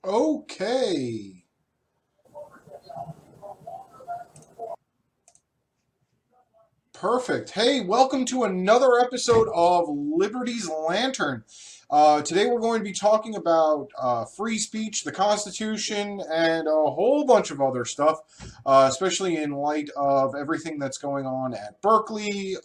Okay. Perfect. Hey, welcome to another episode of Liberty's Lantern. Today we're going to be talking about free speech, the Constitution, and a whole bunch of other stuff, especially in light of everything that's going on at Berkeley,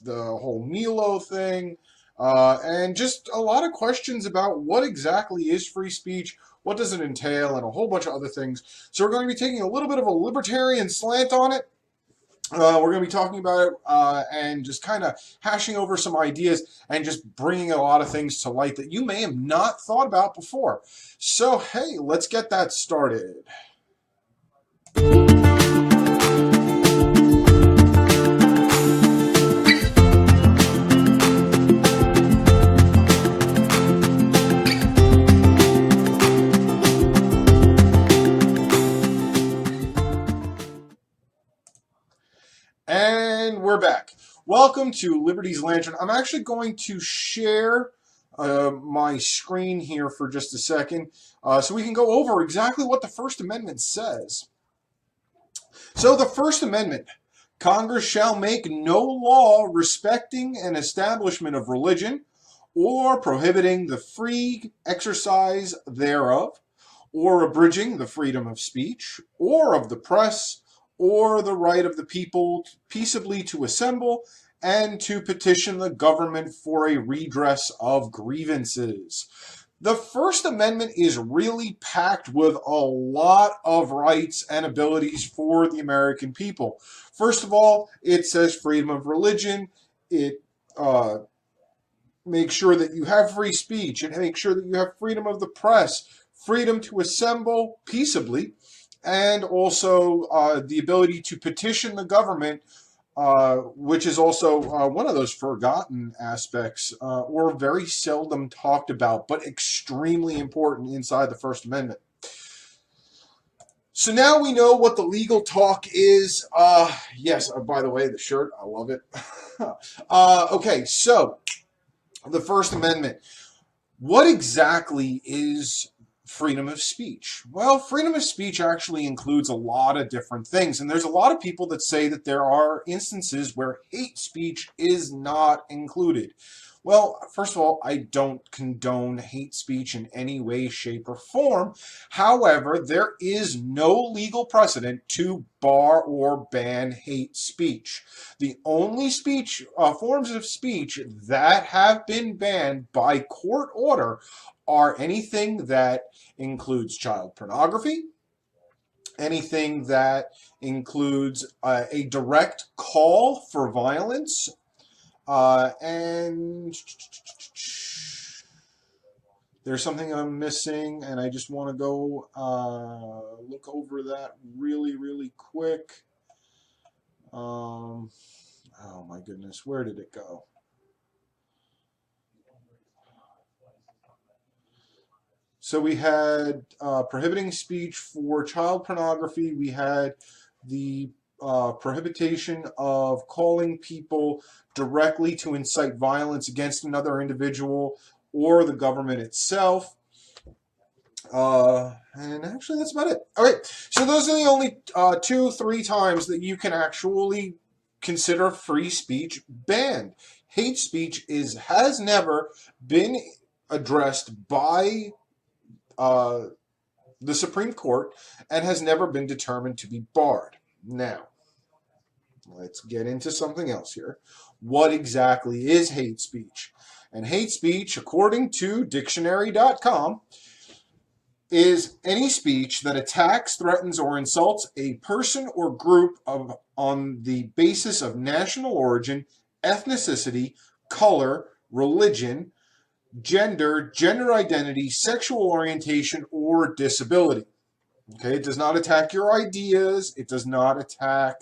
the whole Milo thing, and just a lot of questions about what exactly is free speech, what does it entail, and a whole bunch of other things. So we're going to be taking a little bit of a libertarian slant on it. We're going to be talking about it and just kind of hashing over some ideas and just bringing a lot of things to light that you may have not thought about before. So, hey, let's get that started. And we're back. Welcome to Liberty's Lantern. I'm actually going to share my screen here for just a second so we can go over exactly what the First Amendment says. So, the First Amendment: Congress shall make no law respecting an establishment of religion or prohibiting the free exercise thereof, or abridging the freedom of speech, or of the press, or the right of the people peaceably to assemble and to petition the government for a redress of grievances. The First Amendment is really packed with a lot of rights and abilities for the American people. First of all, it says freedom of religion. It makes sure that you have free speech. It makes sure that you have freedom of the press, freedom to assemble peaceably, and also the ability to petition the government, which is also one of those forgotten aspects or very seldom talked about, but extremely important inside the First Amendment. So now we know what the legal talk is. Yes, by the way, the shirt, I love it. Okay, so the First Amendment. What exactly is freedom of speech? Well, freedom of speech actually includes a lot of different things, and there's a lot of people that say that there are instances where hate speech is not included. Well, first of all, I don't condone hate speech in any way, shape, or form. However, there is no legal precedent to bar or ban hate speech. The only forms of speech that have been banned by court order are anything that includes child pornography, anything that includes a direct call for violence, and there's something I'm missing, and I just want to go look over that really, really quick. Oh my goodness, where did it go? So we had prohibiting speech for child pornography. We had the prohibition of calling people directly to incite violence against another individual or the government itself. And actually, that's about it. All right. So those are the only 2, 3 times that you can actually consider free speech banned. Hate speech has never been addressed by uh, the Supreme Court and has never been determined to be barred. Now, let's get into something else here. What exactly is hate speech? And hate speech, according to dictionary.com, is any speech that attacks, threatens, or insults a person or group on the basis of national origin, ethnicity, color, religion, gender identity, sexual orientation, or disability. Okay, it does not attack your ideas. It does not attack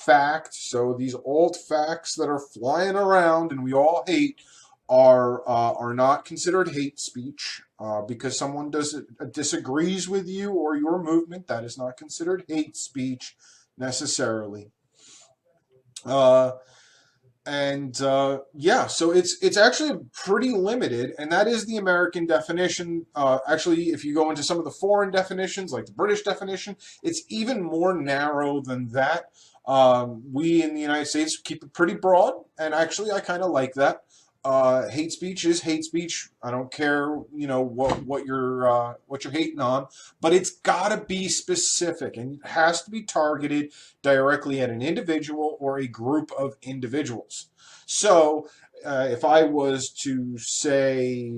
fact. So these alt facts that are flying around and we all hate are not considered hate speech because someone disagrees with you or your movement. That is not considered hate speech necessarily. Uh, And yeah, so it's actually pretty limited, and that is the American definition. Actually, if you go into some of the foreign definitions, like the British definition, it's even more narrow than that. We in the United States keep it pretty broad, and actually, I kind of like that. Hate speech is hate speech. I don't care, what you're hating on, but it's got to be specific, and it has to be targeted directly at an individual or a group of individuals. So, if I was to say,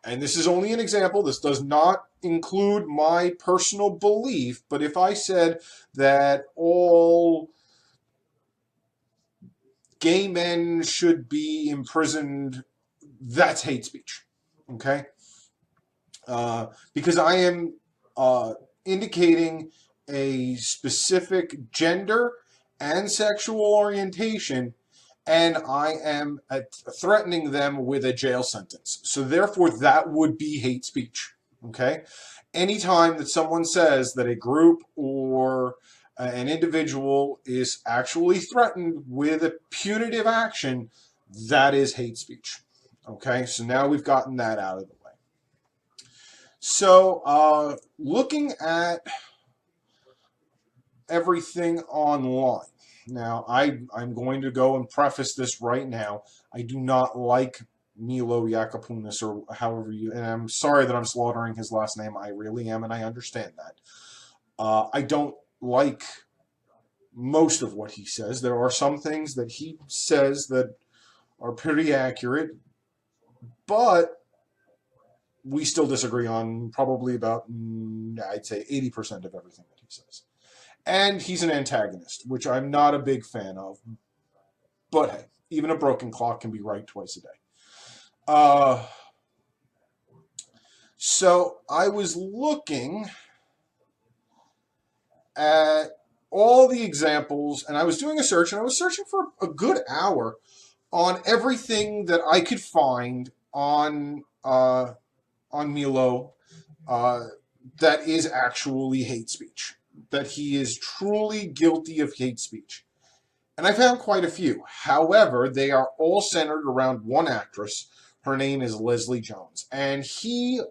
and this is only an example, this does not include my personal belief, but if I said that all gay men should be imprisoned, that's hate speech. Okay? Because I am indicating a specific gender and sexual orientation, and I am threatening them with a jail sentence. So therefore, that would be hate speech. Okay? Anytime that someone says that a group or an individual is actually threatened with a punitive action, that is hate speech. Okay? So now we've gotten that out of the way. So, looking at everything online. Now, I'm going to go and preface this right now. I do not like Milo Yiannopoulos, or however you, and I'm sorry that I'm slaughtering his last name. I really am, and I understand that. I don't like most of what he says. There are some things that he says that are pretty accurate, but we still disagree on probably about, I'd say, 80% of everything that he says. And he's an antagonist, which I'm not a big fan of. But hey, even a broken clock can be right twice a day. So I was looking at all the examples, and I was doing a search, and I was searching for a good hour on everything that I could find on Milo that is actually hate speech, that he is truly guilty of hate speech. And I found quite a few. However, they are all centered around one actress. Her name is Leslie Jones. And he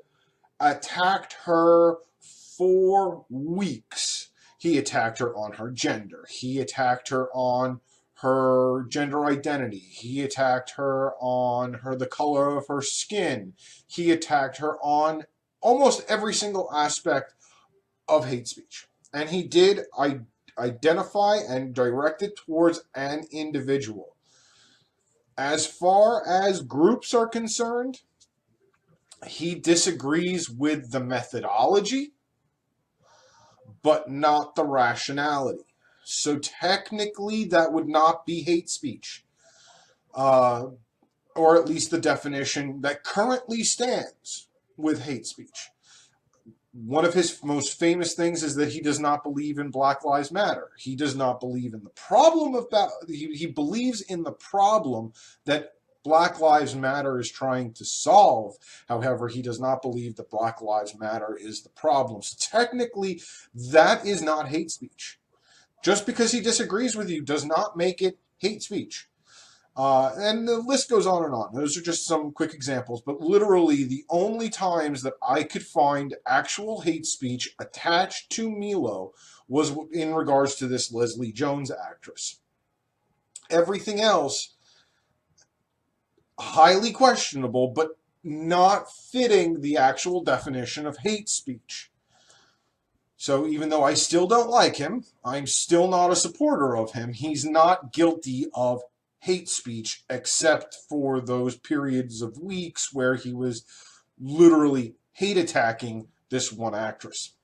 attacked her for weeks. He attacked her on her gender. He attacked her on her gender identity. He attacked her on the color of her skin. He attacked her on almost every single aspect of hate speech. And he did identify and direct it towards an individual. As far as groups are concerned, he disagrees with the methodology, but not the rationality. So technically, that would not be hate speech, or at least the definition that currently stands with hate speech. One of his most famous things is that he does not believe in Black Lives Matter. He does not believe in the problem of he believes in the problem that Black Lives Matter is trying to solve. However, he does not believe that Black Lives Matter is the problem. So technically, that is not hate speech. Just because he disagrees with you does not make it hate speech. And the list goes on and on. Those are just some quick examples, but literally the only times that I could find actual hate speech attached to Milo was in regards to this Leslie Jones actress. Everything else, highly questionable, but not fitting the actual definition of hate speech. So even though I still don't like him, I'm still not a supporter of him. He's not guilty of hate speech, except for those periods of weeks where he was literally hate attacking this one actress.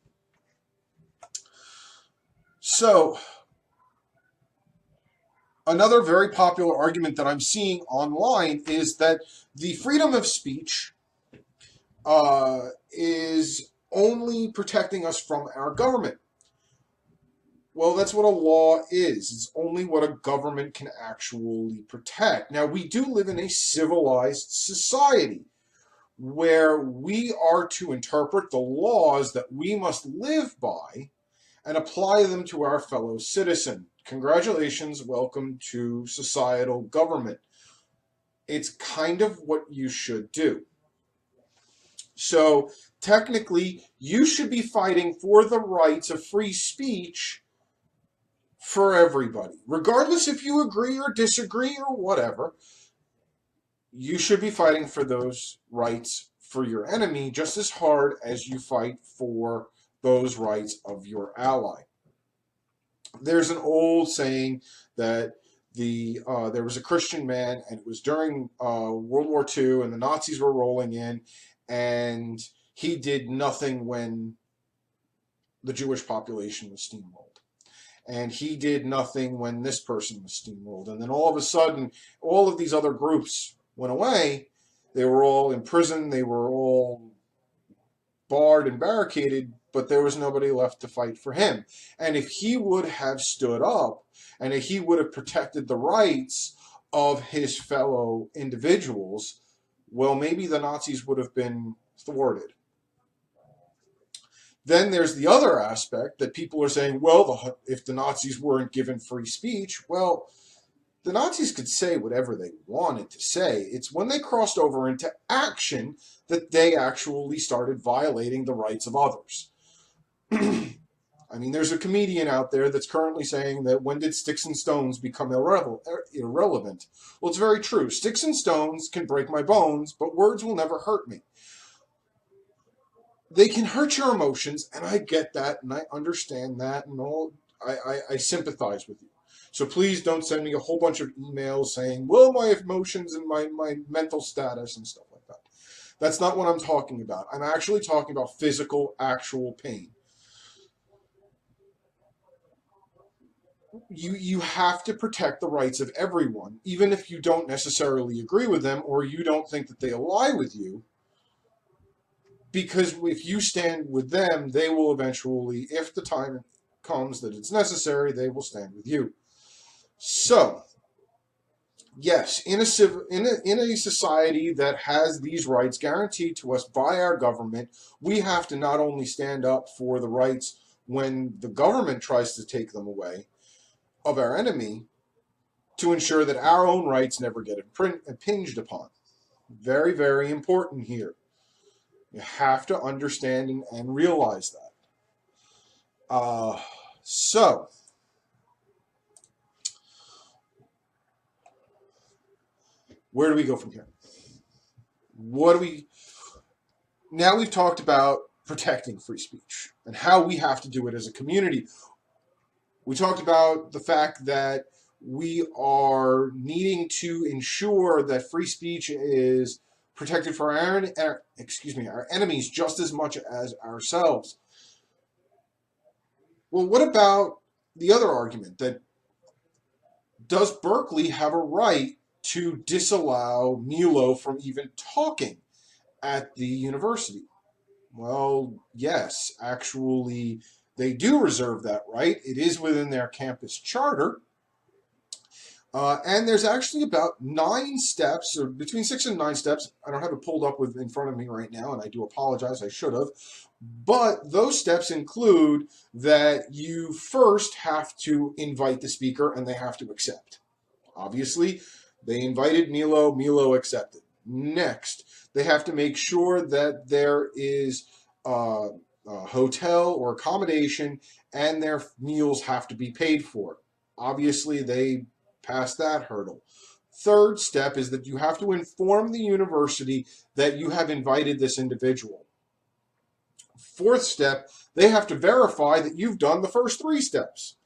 So, another very popular argument that I'm seeing online is that the freedom of speech is only protecting us from our government. Well, that's what a law is. It's only what a government can actually protect. Now, we do live in a civilized society where we are to interpret the laws that we must live by and apply them to our fellow citizen. congratulations, welcome to societal government. It's kind of what you should do. So technically, you should be fighting for the rights of free speech for everybody, regardless if you agree or disagree or whatever. You should be fighting for those rights for your enemy just as hard as you fight for those rights of your ally. There's an old saying that there was a Christian man, and it was during World War II, and the Nazis were rolling in, and he did nothing when the Jewish population was steamrolled. And he did nothing when this person was steamrolled. And then all of a sudden, all of these other groups went away. They were all in prison. They were all barred and barricaded, but there was nobody left to fight for him. And if he would have stood up, and if he would have protected the rights of his fellow individuals, well, maybe the Nazis would have been thwarted. Then there's the other aspect that people are saying, well, if the Nazis weren't given free speech, well, the Nazis could say whatever they wanted to say. It's when they crossed over into action that they actually started violating the rights of others. I mean, there's a comedian out there that's currently saying that when did sticks and stones become irrelevant? Well, it's very true. Sticks and stones can break my bones, but words will never hurt me. They can hurt your emotions, and I get that, and I understand that, and all. I sympathize with you. So please don't send me a whole bunch of emails saying, well, my emotions and my mental status and stuff like that. That's not what I'm talking about. I'm actually talking about physical, actual pain. You have to protect the rights of everyone, even if you don't necessarily agree with them or you don't think that they ally with you. Because if you stand with them, they will eventually, if the time comes that it's necessary, they will stand with you. So, yes, in a society that has these rights guaranteed to us by our government, we have to not only stand up for the rights when the government tries to take them away of our enemy, to ensure that our own rights never get impinged upon. Very, very important here. You have to understand and realize that. So, where do we go from here? Now we've talked about protecting free speech and how we have to do it as a community. We talked about the fact that we are needing to ensure that free speech is protected for our enemies just as much as ourselves. Well, what about the other argument that does Berkeley have a right to disallow Milo from even talking at the university? Well, yes, actually, they do reserve that right. It is within their campus charter. And there's actually about 9 steps, or between 6 and 9 steps. I don't have it pulled up in front of me right now, and I do apologize. I should have. But those steps include that you first have to invite the speaker, and they have to accept. Obviously, they invited Milo. Milo accepted. Next, they have to make sure that there is a hotel or accommodation, and their meals have to be paid for. Obviously, they passed that hurdle. Third step is that you have to inform the university that you have invited this individual. Fourth step, they have to verify that you've done the first 3 steps.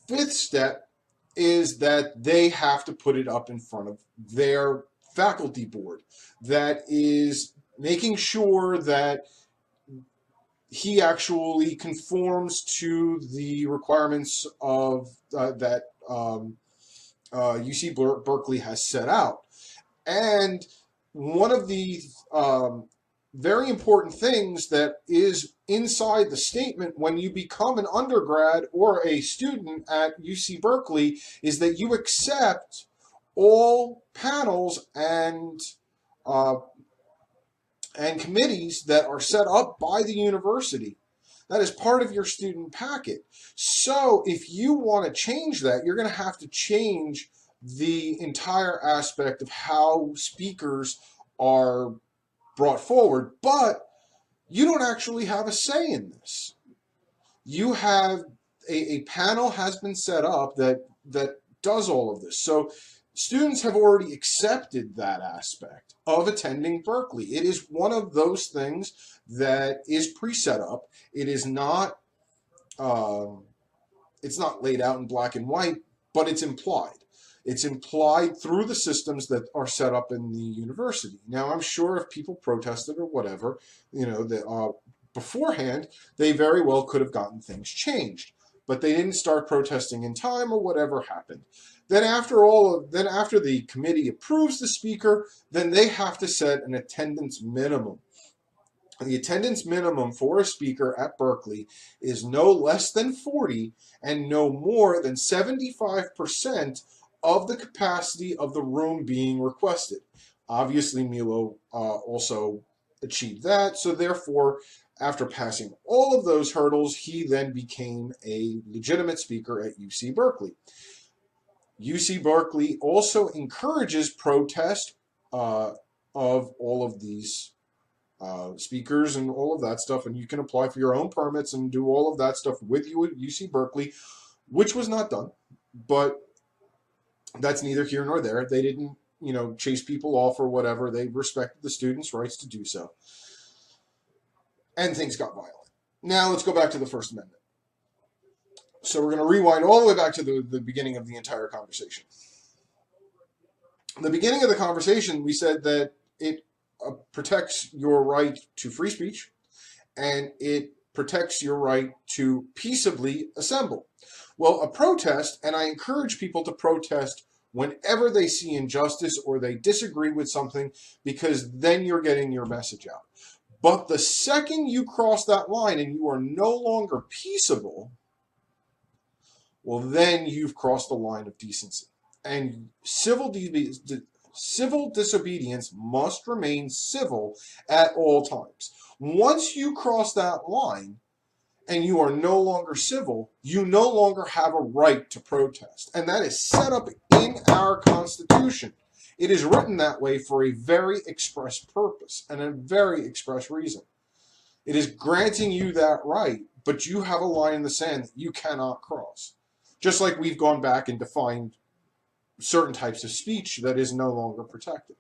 Fifth step is that they have to put it up in front of their faculty board. That is making sure that he actually conforms to the requirements of that UC Berkeley has set out. And one of the very important things that is inside the statement when you become an undergrad or a student at UC Berkeley is that you accept all panels and committees that are set up by the university. That is part of your student packet. So if you want to change that, you're going to have to change the entire aspect of how speakers are brought forward. But you don't actually have a say in this. You have a panel has been set up that does all of this. So students have already accepted that aspect of attending Berkeley. It is one of those things that is pre-set up. It is not it's not laid out in black and white, but it's implied. It's implied through the systems that are set up in the university. Now, I'm sure if people protested or whatever, beforehand, they very well could have gotten things changed, but they didn't start protesting in time or whatever happened. Then after the committee approves the speaker, then they have to set an attendance minimum. The attendance minimum for a speaker at Berkeley is no less than 40 and no more than 75% of the capacity of the room being requested. Obviously, Milo also achieved that, so therefore, after passing all of those hurdles, he then became a legitimate speaker at UC Berkeley. UC Berkeley also encourages protest of all of these speakers and all of that stuff, and you can apply for your own permits and do all of that stuff with you at UC Berkeley, which was not done, but that's neither here nor there. They didn't, chase people off or whatever. They respected the students' rights to do so, and things got violent. Now let's go back to the First Amendment. So we're going to rewind all the way back to the beginning of the entire conversation. In the beginning of the conversation, we said that it protects your right to free speech, and it protects your right to peaceably assemble. Well, a protest, and I encourage people to protest whenever they see injustice or they disagree with something, because then you're getting your message out. But the second you cross that line and you are no longer peaceable, well, then you've crossed the line of decency. And civil disobedience must remain civil at all times. Once you cross that line and you are no longer civil, you no longer have a right to protest. And that is set up in our Constitution. It is written that way for a very express purpose and a very express reason. It is granting you that right, but you have a line in the sand that you cannot cross. Just like we've gone back and defined certain types of speech that is no longer protected.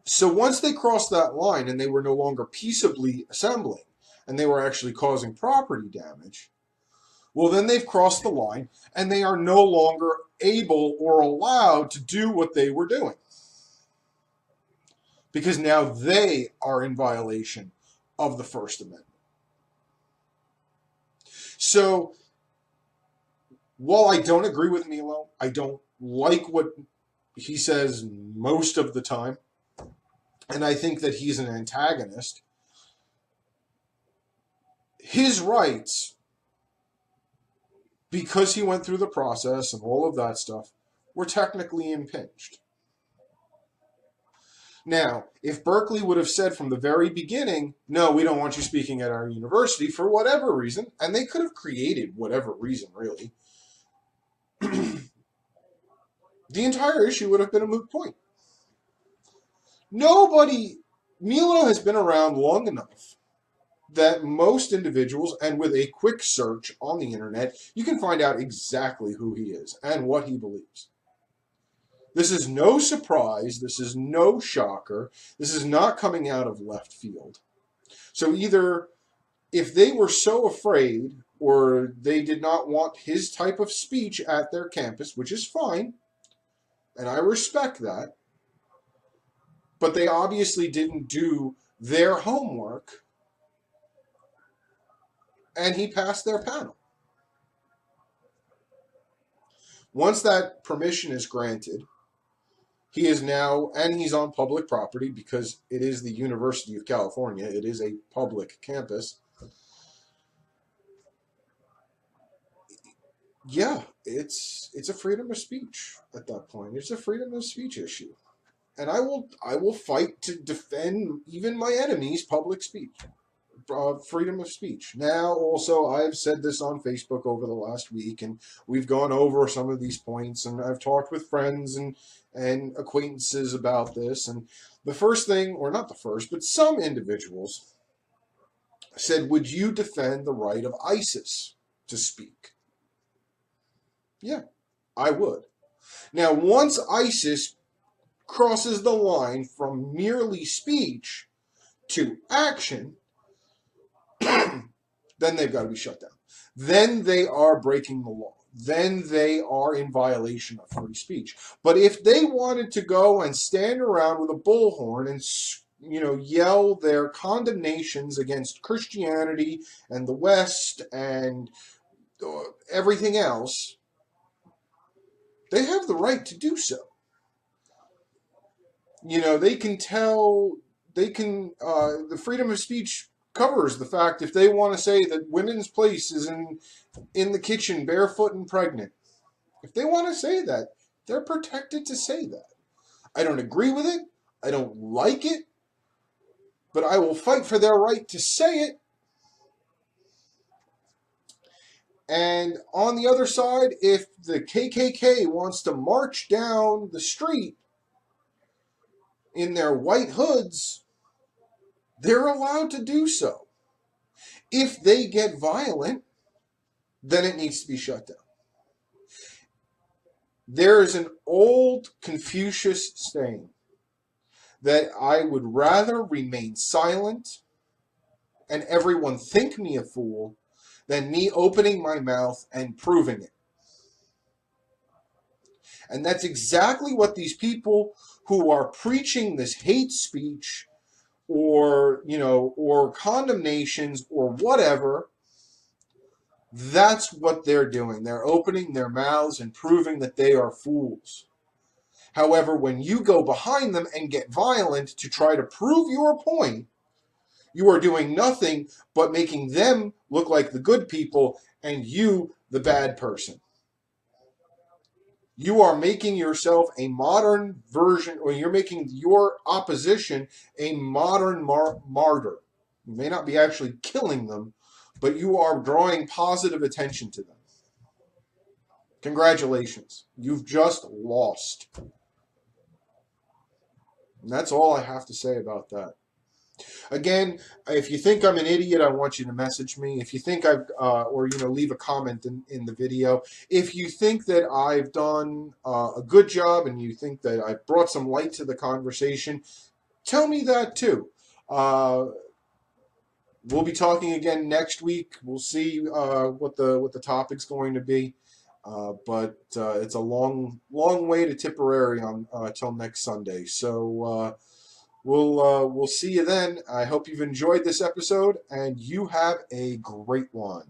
So once they crossed that line and they were no longer peaceably assembling and they were actually causing property damage, well, then they've crossed the line and they are no longer able or allowed to do what they were doing, because now they are in violation of the First Amendment. So while I don't agree with Milo, I don't like what he says most of the time, and I think that he's an antagonist, his rights, because he went through the process and all of that stuff, were technically impinged. Now, if Berkeley would have said from the very beginning, no, we don't want you speaking at our university for whatever reason, and they could have created whatever reason, really, the entire issue would have been a moot point. Milo has been around long enough that most individuals, and with a quick search on the internet, you can find out exactly who he is and what he believes. This is no surprise. This is no shocker. This is not coming out of left field. So either if they were so afraid or they did not want his type of speech at their campus, which is fine, and I respect that, but they obviously didn't do their homework, and he passed their panel. Once that permission is granted, he is now, and he's on public property because it is the University of California. It is a public campus. Yeah, it's a freedom of speech at that point. It's a freedom of speech issue. And I will fight to defend even my enemies' public speech. freedom of speech. Now, also, I've said this on Facebook over the last week, and we've gone over some of these points, and I've talked with friends and acquaintances about this. And the first thing, or not the first, but some individuals said, would you defend the right of ISIS to speak? Yeah, I would. Now, once ISIS crosses the line from merely speech to action, then they've got to be shut down. Then they are breaking the law. Then they are in violation of free speech. But if they wanted to go and stand around with a bullhorn and yell their condemnations against Christianity and the West and everything else, they have the right to do so. They can the freedom of speech covers the fact if they want to say that women's place is in the kitchen barefoot and pregnant. If they want to say that, they're protected to say that. I don't agree with it. I don't like it. But I will fight for their right to say it. And on the other side, if the KKK wants to march down the street in their white hoods, they're allowed to do so. If they get violent, then it needs to be shut down. There is an old Confucius saying that I would rather remain silent and everyone think me a fool than me opening my mouth and proving it. And that's exactly what these people who are preaching this hate speech or condemnations or whatever, that's what they're doing. They're opening their mouths and proving that they are fools. However, when you go behind them and get violent to try to prove your point, you are doing nothing but making them look like the good people and you the bad person. You are making yourself a modern version, or you're making your opposition a modern martyr. You may not be actually killing them, but you are drawing positive attention to them. Congratulations. You've just lost. And that's all I have to say about that. Again, if you think I'm an idiot, I want you to message me. If you think leave a comment in the video. If you think that I've done a good job and you think that I've brought some light to the conversation, tell me that too. We'll be talking again next week. We'll see what the topic's going to be. But it's a long way to Tipperary till next Sunday. So we'll see you then. I hope you've enjoyed this episode, and you have a great one.